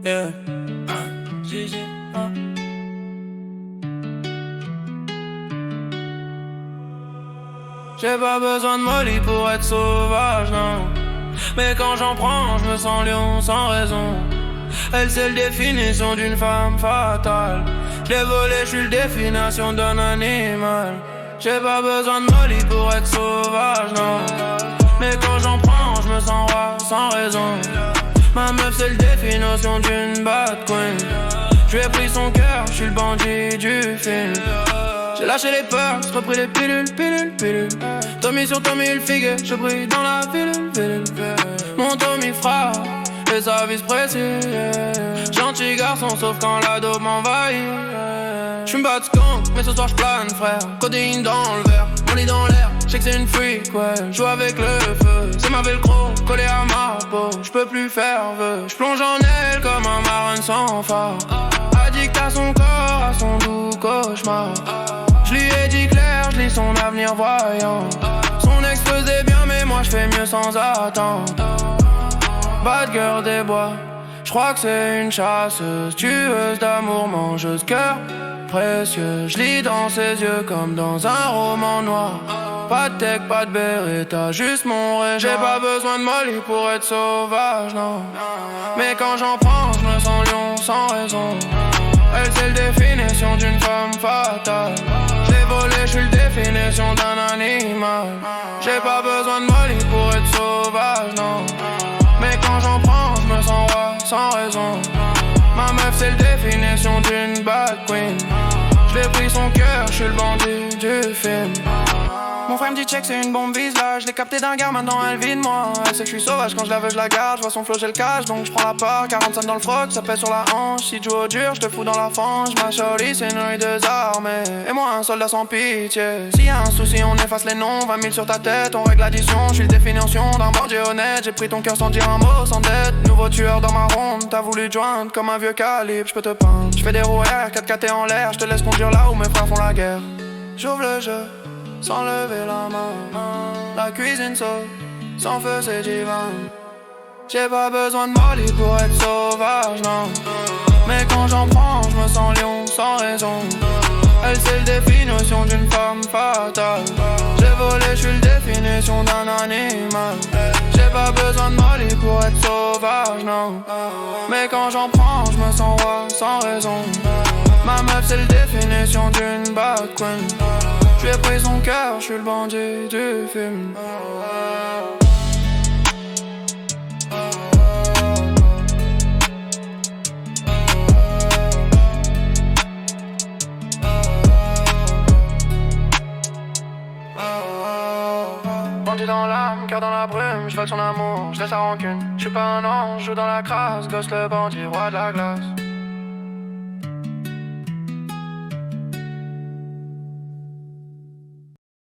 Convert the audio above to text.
Yeah. GG, J'ai pas besoin de molly pour être sauvage, non. Mais quand j'en prends, je me sens lion sans raison. Elle c'est la définition d'une femme fatale. Je l'ai volé, je suis la définition d'un animal. J'ai pas besoin de molly pour être sauvage, non. Mais quand j'en prends, je me sens roi sans raison. Ma meuf c'est la définition d'une bad queen. Je lui ai pris son cœur, je suis le bandit du film. J'ai lâché les peurs, j'ai repris les pilules. Tommy sur Tommy il figue, je brille dans la ville. Mon Tommy frère et sa vis précise. Gentil garçon sauf quand la dope m'envahit. J'suis bats de compte, mais ce soir j'plane frère. Codéine dans le verre, on lit dans l'air. J'sais que c'est une freak, ouais, joue avec le feu. C'est ma velcro, collée à ma peau. J'peux plus faire vœu, j'plonge en elle comme un marin sans phare. Addict à son corps, à son doux cauchemar. J'lui ai dit clair, j'lis son avenir voyant. Son ex faisait bien mais moi j'fais mieux sans attendre. Bad girl des bois, j'crois que c'est une chasseuse. Tueuse d'amour, mangeuse, cœur précieux. J'lis dans ses yeux comme dans un roman noir. Pas de tech, pas de beretta, juste mon rêve. J'ai pas besoin de molly pour être sauvage, non. Mais quand j'en prends, j'me sens lion sans raison. Elle c'est la définition d'une femme fatale. J'ai volé, je suis la définition d'un animal. J'ai pas besoin de molly pour être sauvage, non. Mais quand j'en prends, je me sens roi sans raison. Ma meuf c'est la définition d'une bad queen. Je l'ai pris son cœur, je suis le bandit du film. Mon frère me dit check c'est une bombe vise là. Je l'ai capté d'un gars, maintenant elle vit de moi. Elle sait que je suis sauvage, quand je la veux je la garde. Je vois son flow, j'ai le cash, donc je prends la part. 45 dans le froc, ça pèse sur la hanche. Si tu joues au dur, je te fous dans la fange. Ma jolie c'est une rue des armées. Et moi un soldat sans pitié. S'il y a un souci on efface les noms. 20 000 sur ta tête, on règle l'addition. Je suis le définition d'un bandit honnête. J'ai pris ton cœur sans dire un mot, sans dette. Nouveau tueur dans ma ronde, t'as voulu te joindre comme un vieux calibre, je peux te peindre. Je fais des roues R, 4 en l'air. Je te laisse conduire là où mes frères font la guerre. J'ouvre le jeu sans lever la main. La cuisine saute, sans feu c'est divin. J'ai pas besoin de molly pour être sauvage, non. Mais quand j'en prends, je me sens lion sans raison. Elle c'est la définition d'une femme fatale. J'ai volé, je suis la définition d'un animal. J'ai pas besoin de molly pour être sauvage, non. Mais quand j'en prends, je me sens roi sans raison. Ma meuf c'est la définition d'une bad queen. Je lui ai pris son cœur, je suis le bandit du film. Bandit dans l'âme, cœur dans la brume, je vole son amour, je laisse la rancune. Je suis pas un ange, je joue dans la crasse, gosse le bandit, roi de la glace.